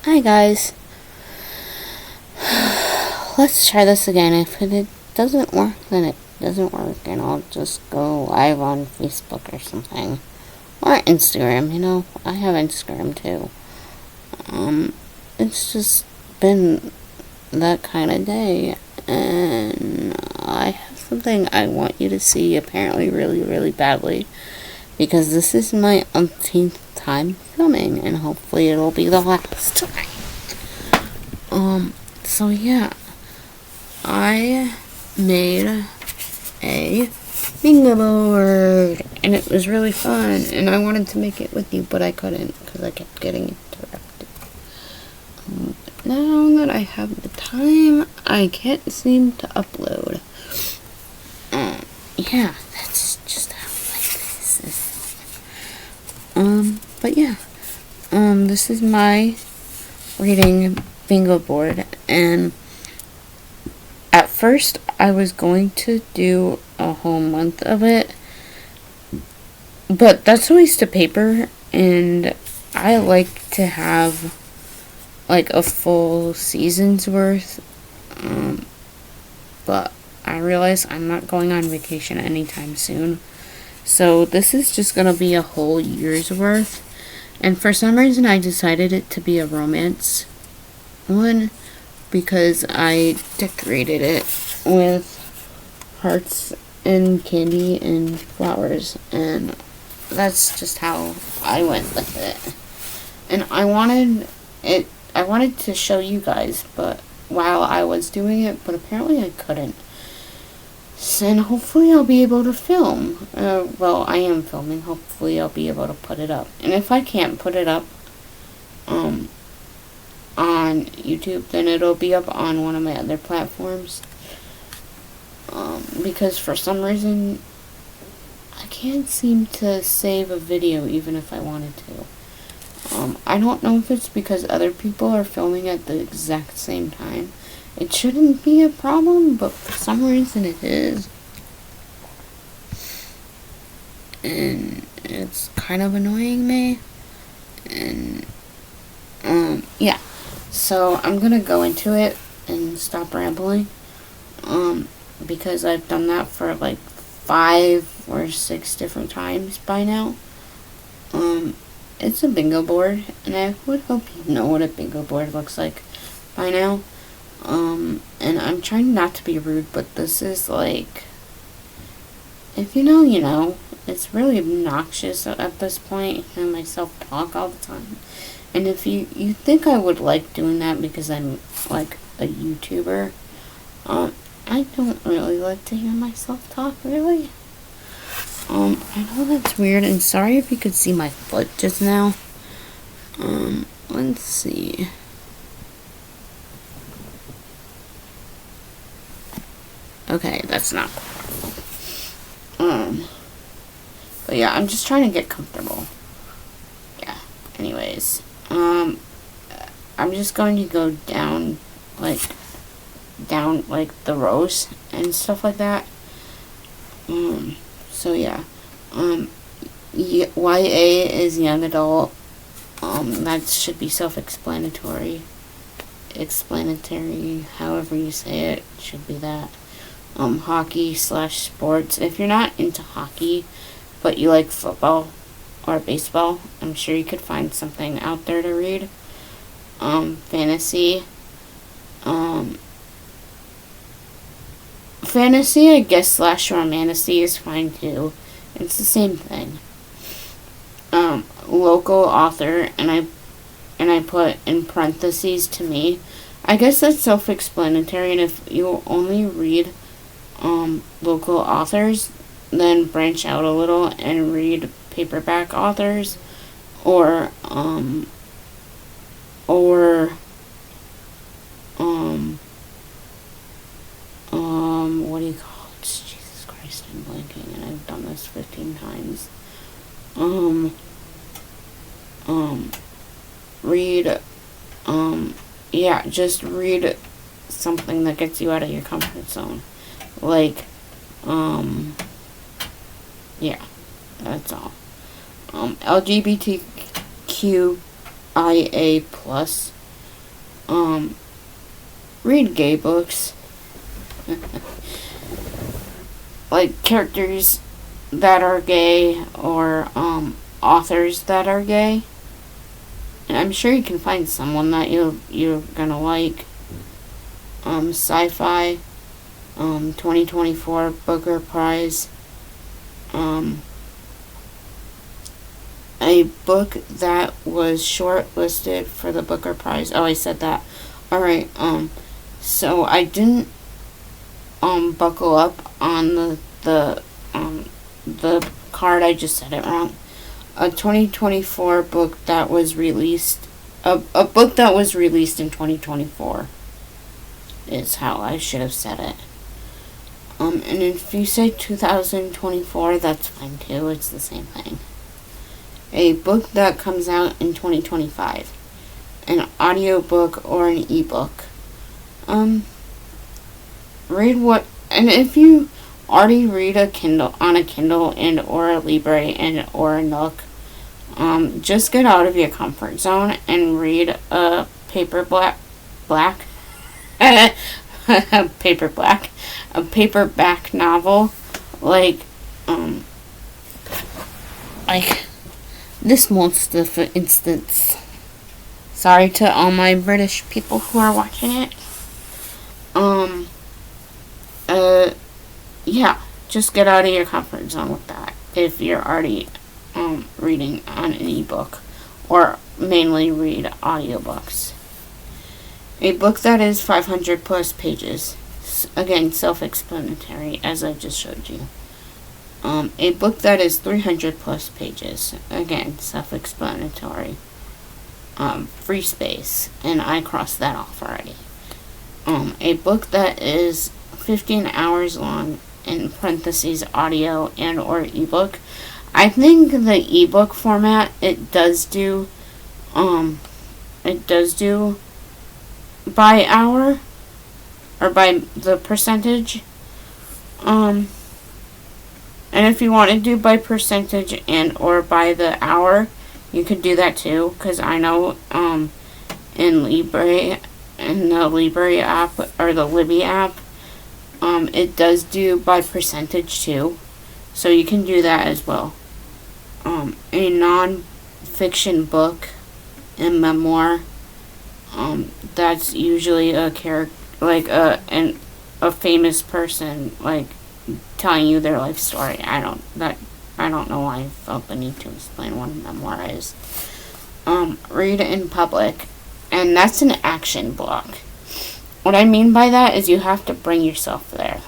Hi guys. Let's try this again. If it doesn't work, then it doesn't work, and I'll just go live on Facebook or something. Or Instagram, I have Instagram too. It's just been that kind of day, and I have something I want you to see apparently really, really badly, because this is my umpteenth time filming, and hopefully it'll be the last time. So yeah, I made a bingo board, and it was really fun, and I wanted to make it with you, but I couldn't, because I kept getting interrupted. Now that I have the time, I can't seem to upload. Yeah, that's just how life is. But yeah, this is my reading bingo board, and at first I was going to do a whole month of it, but that's a waste of paper, and I like to have like a full season's worth, but I realize I'm not going on vacation anytime soon, so this is just gonna be a whole year's worth. And for some reason I decided it to be a romance one, because I decorated it with hearts and candy and flowers, and that's just how I went with it. And I wanted to show you guys, but while I was doing it, but apparently I couldn't. And hopefully I'll be able to film. Well, I am filming. Hopefully I'll be able to put it up. And if I can't put it up on YouTube, then it'll be up on one of my other platforms. Because for some reason I can't seem to save a video even if I wanted to. I don't know if it's because other people are filming at the exact same time. It shouldn't be a problem, but for some reason it is. And it's kind of annoying me. And, yeah. So I'm gonna go into it and stop rambling. Because I've done that for like 5 or 6 different times by now. It's a bingo board, and I would hope you know what a bingo board looks like by now. And I'm trying not to be rude, but this is like, if you know, you know. It's really obnoxious at this point, hearing myself talk all the time. And if you think I would like doing that because I'm like a YouTuber, I don't really like to hear myself talk, really. I know that's weird, and sorry if you could see my foot just now. Let's see. Okay, that's not horrible. But yeah, I'm just trying to get comfortable. Yeah, anyways. I'm just going to go down like the rows and stuff like that. So yeah. YA is young adult. That should be self-explanatory. Explanatory, however you say it, should be that. Hockey/sports. If you're not into hockey, but you like football or baseball, I'm sure you could find something out there to read. Fantasy. Fantasy, I guess, /romantasy is fine too. It's the same thing. Local author, and I put in parentheses to me. I guess that's self-explanatory, and if you only read local authors, then branch out a little and read paperback authors, or what do you call it? Jesus Christ, I'm blanking, and I've done this 15 times. Read, yeah, just read something that gets you out of your comfort zone. Like, yeah, that's all. LGBTQIA+, read gay books. Like characters that are gay or authors that are gay. And I'm sure you can find someone that you're gonna like. Sci-fi, 2024 Booker Prize. A book that was shortlisted for the Booker Prize. Oh, I said that. Alright, so I didn't buckle up on the card. I just said it wrong. A 2024 book that was released, a book that was released in 2024 is how I should have said it. And if you say 2024, that's fine too. It's the same thing. A book that comes out in 2025. An audiobook or an ebook. Read what, and if you already read a Kindle and or a Libre and or a Nook, just get out of your comfort zone and read a paperback novel, like this most of instance. Sorry to all my British people who are watching it. Yeah, just get out of your comfort zone with that if you're already reading on an ebook, or mainly read audiobooks. A book that is 500 plus pages. Again, self-explanatory, as I just showed you. A book that is 300 plus pages. Again, self-explanatory. Free space, and I crossed that off already. A book that is 15 hours long, in parentheses audio and or ebook. I think the ebook format, it does do by hour, or by the percentage. And if you want to do by percentage and or by the hour, you could do that too, because I know in the Libre app or the Libby app, it does do by percentage too, so you can do that as well. A non-fiction book and memoir, that's usually a character, like a famous person, like telling you their life story. I don't know why I felt the need to explain what a memoir is. Read in public, and that's an action block. What I mean by that is you have to bring yourself there.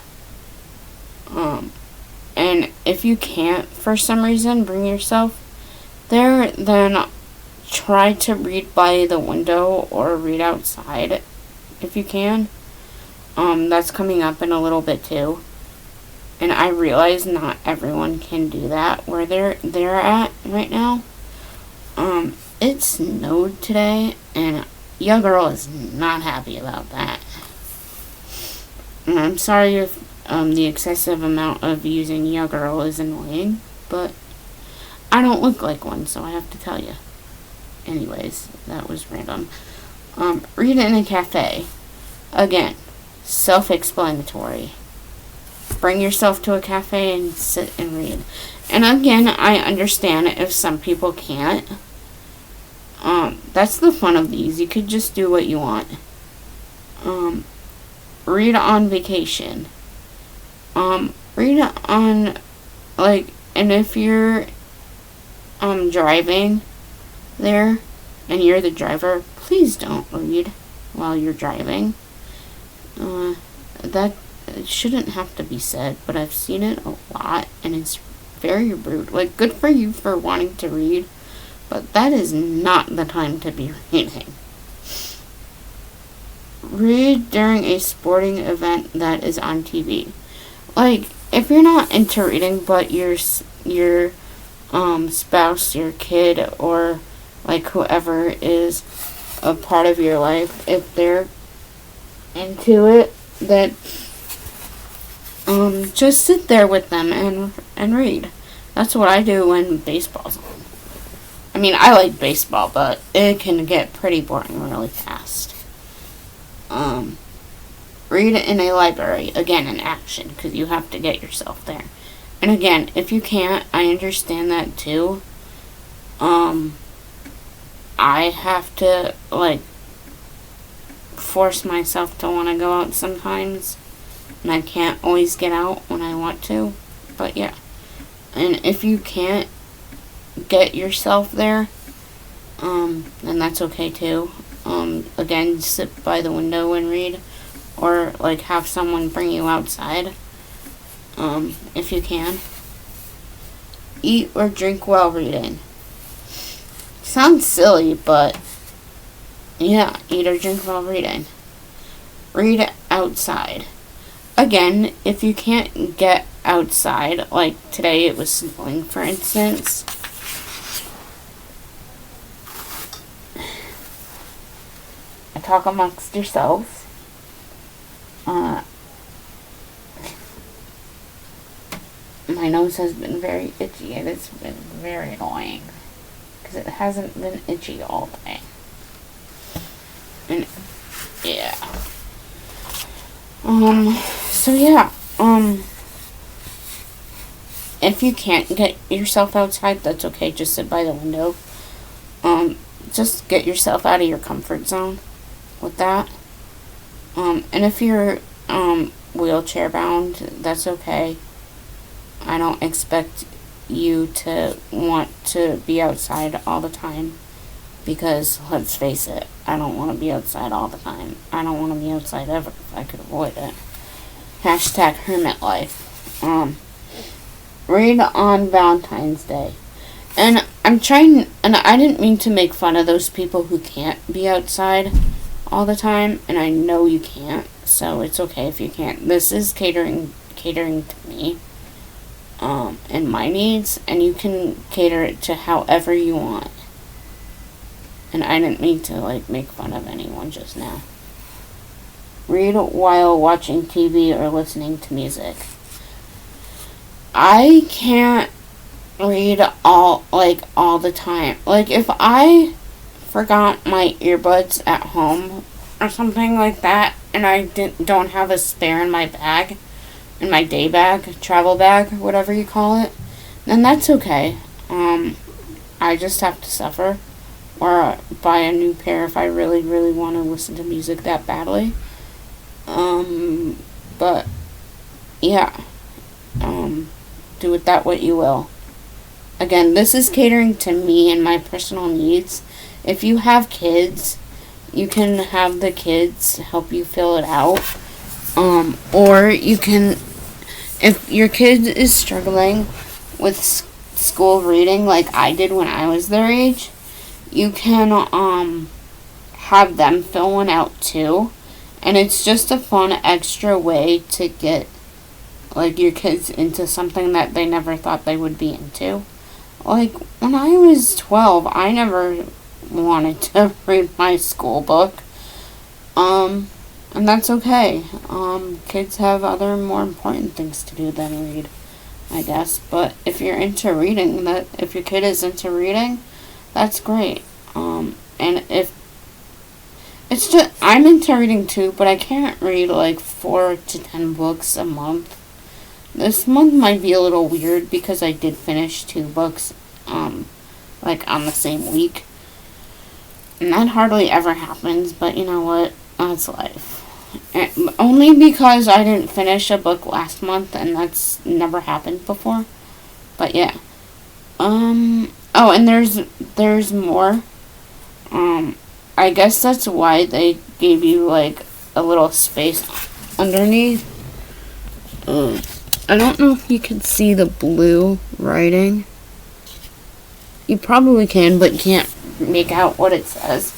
And if you can't, for some reason, bring yourself there, then try to read by the window or read outside if you can. That's coming up in a little bit too. And I realize not everyone can do that where they're at right now. It snowed today, and your girl is not happy about that. And I'm sorry if the excessive amount of using your girl is annoying, but I don't look like one, so I have to tell you. Anyways, that was random. Read in a cafe. Again, self-explanatory. Bring yourself to a cafe and sit and read. And again, I understand if some people can't. That's the fun of these. You could just do what you want. Read on vacation. Read on, like, and if you're driving there and you're the driver, please don't read while you're driving. That shouldn't have to be said, but I've seen it a lot, and it's very rude. Like, good for you for wanting to read, but that is not the time to be reading. Read during a sporting event that is on TV. Like, if you're not into reading, but your spouse, your kid, or like whoever is a part of your life, if they're into it, then just sit there with them and read. That's what I do when baseball's on. I mean, I like baseball, but it can get pretty boring really fast. read in a library. Again, in action, because you have to get yourself there. And again, if you can't, I understand that too. I have to, like, force myself to want to go out sometimes. And I can't always get out when I want to. But yeah. And if you can't get yourself there, then that's okay too. Again, sit by the window and read. Or, like, have someone bring you outside. If you can. Eat or drink while reading. Sounds silly, but yeah, eat or drink while reading. Read outside. Again, if you can't get outside, like today it was snowing, for instance. Talk amongst yourselves. My nose has been very itchy and it's been very annoying because it hasn't been itchy all day. And yeah. So yeah. If you can't get yourself outside, that's okay. Just sit by the window. Just get yourself out of your comfort zone with that. And if you're wheelchair bound, that's okay. I don't expect you to want to be outside all the time because, let's face it, I don't want to be outside all the time. I don't want to be outside ever if I could avoid it. Hashtag hermit life. Read on Valentine's Day. And I didn't mean to make fun of those people who can't be outside all the time, and I know you can't, so it's okay if you can't. This is catering to me. And my needs, and you can cater it to however you want. And I didn't mean to, like, make fun of anyone just now. Read while watching TV or listening to music. I can't read all the time. Like, if I forgot my earbuds at home or something like that, and I don't have a spare in my bag, in my day bag, travel bag, whatever you call it, then that's okay. I just have to suffer or buy a new pair if I really, really want to listen to music that badly. But yeah, do with that what you will. Again, this is catering to me and my personal needs. If you have kids, you can have the kids help you fill it out. Or you can, if your kid is struggling with school reading like I did when I was their age, you can have them fill one out too. And it's just a fun extra way to get, like, your kids into something that they never thought they would be into. Like, when I was 12, I never wanted to read my school book. And that's okay. Kids have other more important things to do than read, I guess. But if you're into reading, if your kid is into reading, that's great. And if it's just, I'm into reading too, but I can't read like 4 to 10 books a month. This month might be a little weird because I did finish 2 books, like on the same week. And that hardly ever happens, but you know what? That's life. And only because I didn't finish a book last month, and that's never happened before. But yeah. Oh, and there's more. I guess that's why they gave you like a little space underneath. I don't know if you can see the blue writing. You probably can, but you can't make out what it says.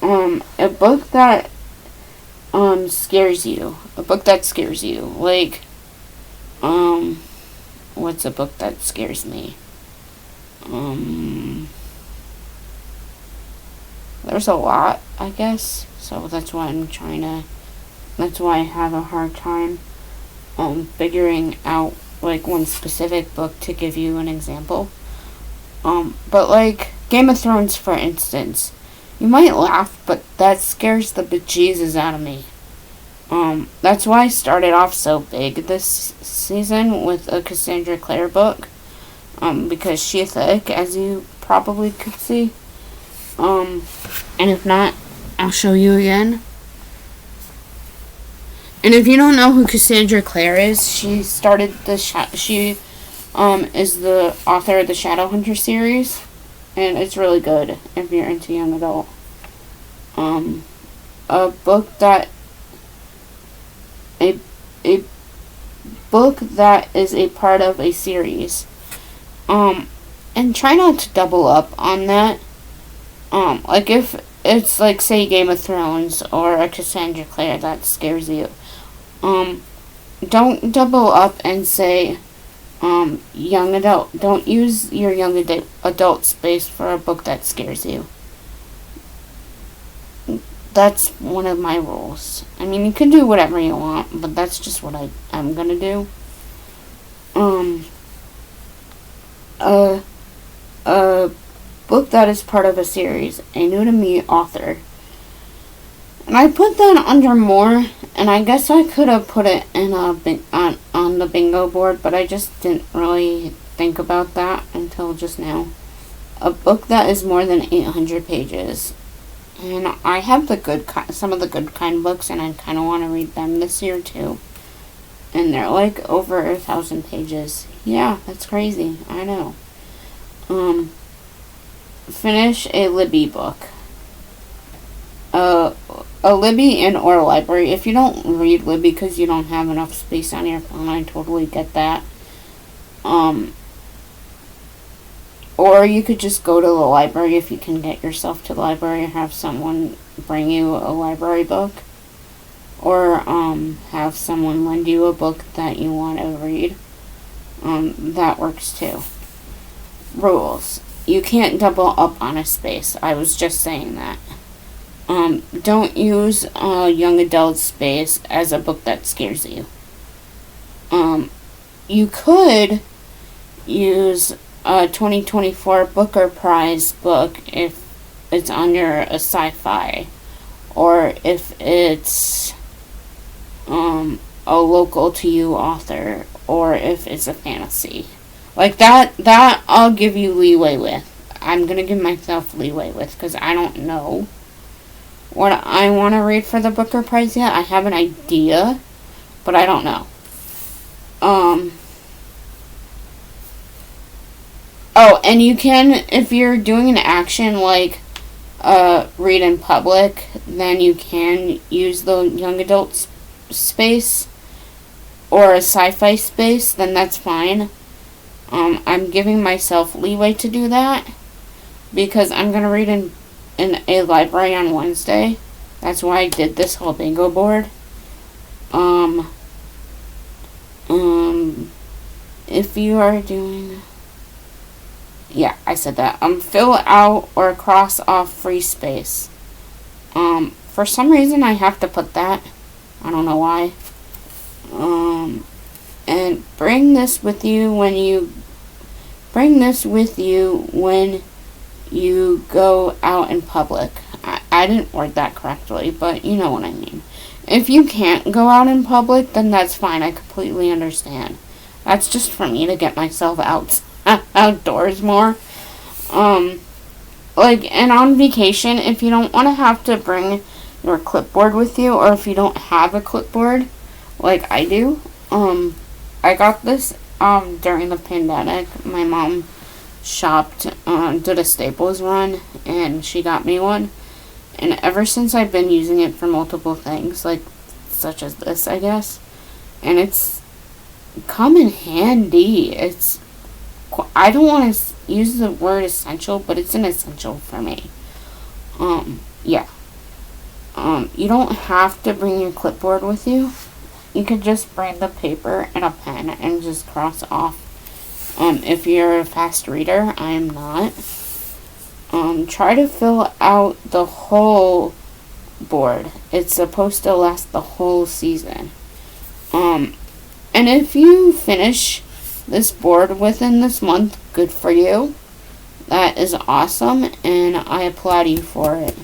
A book that scares you. A book that scares you. Like, what's a book that scares me? There's a lot, I guess. So that's why that's why I have a hard time figuring out like one specific book to give you an example. But like Game of Thrones, for instance, You might laugh, but that scares the bejesus out of me. That's why I started off so big this season with a Cassandra Clare book. Because she's thick, as you probably could see. And if not, I'll show you again. And if you don't know who Cassandra Clare is, she started she is the author of the Shadowhunter series, and it's really good if you're into young adult. A book that a book that is a part of a series. And try not to double up on that. Like if it's like, say, Game of Thrones or a Cassandra Clare that scares you, don't double up and say, young adult. Don't use your young adult space for a book that scares you. That's one of my rules. I mean, you can do whatever you want, but that's just what I'm gonna do. A book that is part of a series, a new to me author. And I put that under more, and I guess I could have put it in on the bingo board, but I just didn't really think about that until just now. A book that is more than 800 pages. And I have some of the good kind books, and I kind of want to read them this year too. And they're like over 1,000 pages. Yeah, that's crazy. I know. Finish a Libby book. A Libby and or library. If you don't read Libby because you don't have enough space on your phone, I totally get that. Or you could just go to the library if you can get yourself to the library, or have someone bring you a library book. Or have someone lend you a book that you want to read. That works too. Rules. You can't double up on a space. I was just saying that. Don't use a young adult space as a book that scares you. You could use a 2024 Booker Prize book if it's under a sci-fi, or if it's a local to you author, or if it's a fantasy. Like that I'll give you leeway with. I'm going to give myself leeway with, because I don't know what I want to read for the Booker Prize yet. I have an idea, but I don't know. Oh, and you can, if you're doing an action like read in public, then you can use the young adult space or a sci-fi space, then that's fine. I'm giving myself leeway to do that because I'm going to read in a library on Wednesday. That's why I did this whole bingo board. If you are doing... Yeah, I said that. Fill out or cross off free space. For some reason I have to put that. I don't know why. And bring this with you when you go out in public. I didn't word that correctly, but you know what I mean. If you can't go out in public, then that's fine. I completely understand. That's just for me to get myself outdoors more. And on vacation, if you don't want to have to bring your clipboard with you, or if you don't have a clipboard, like I do, I got this during the pandemic. My mom shopped, did a Staples run, and she got me one. And ever since, I've been using it for multiple things, like such as this, I guess. And it's come in handy. I don't want to use the word essential, but it's an essential for me. Yeah. You don't have to bring your clipboard with you. You could just bring the paper and a pen and just cross off. If you're a fast reader, I am not. Try to fill out the whole board. It's supposed to last the whole season. And if you finish this board within this month, good for you. That is awesome, and I applaud you for it.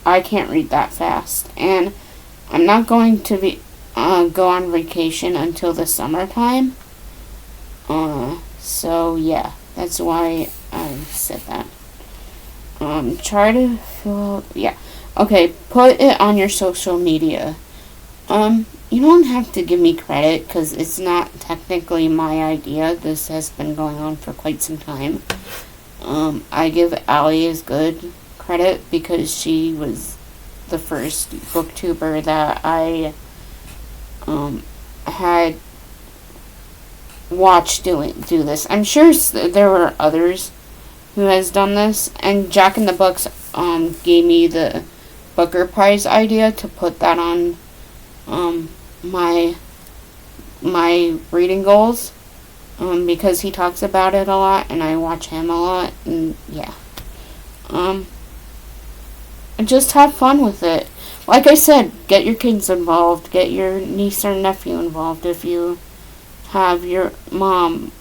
I can't read that fast. And I'm not going to be go on vacation until the summertime. So yeah, that's why I said that. Try to fill out, yeah. Okay, put it on your social media. You don't have to give me credit because it's not technically my idea. This has been going on for quite some time. I give Allie as good credit because she was the first booktuber that I had watched do this. I'm sure there were others who has done this, and Jack in the Books gave me the Booker Prize idea to put that on my reading goals, because he talks about it a lot and I watch him a lot, and yeah. Just have fun with it. Like I said, get your kids involved, get your niece or nephew involved if you have your mom,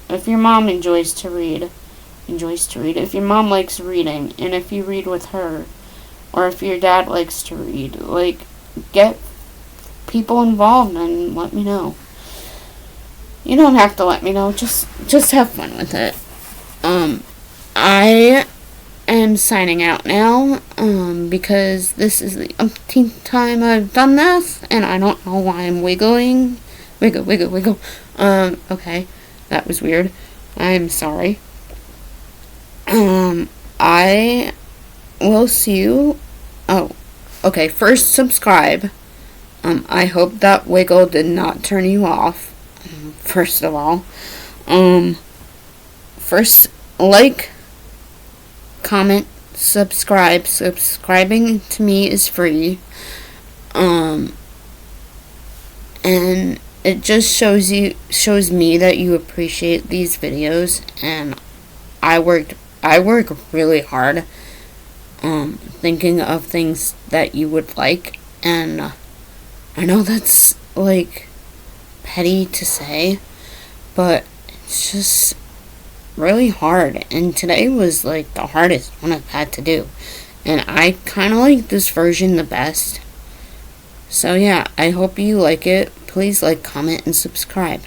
if your mom enjoys to read, if your mom likes reading, and if you read with her, or if your dad likes to read, like, get people involved and let me know. You don't have to let me know, just have fun with it. I am signing out now, because this is the umpteenth time I've done this, and I don't know why I'm wiggling. Wiggle. Okay, that was weird. I'm sorry. I will see you. Oh, okay, first subscribe. I hope that wiggle did not turn you off, first of all. First, like, comment, subscribe. Subscribing to me is free. And it just shows me that you appreciate these videos, and I work really hard thinking of things that you would like, and I know that's like petty to say, but it's just really hard, and today was like the hardest one I've had to do, and I kind of like this version the best. So yeah, I hope you like it. Please like, comment, and subscribe.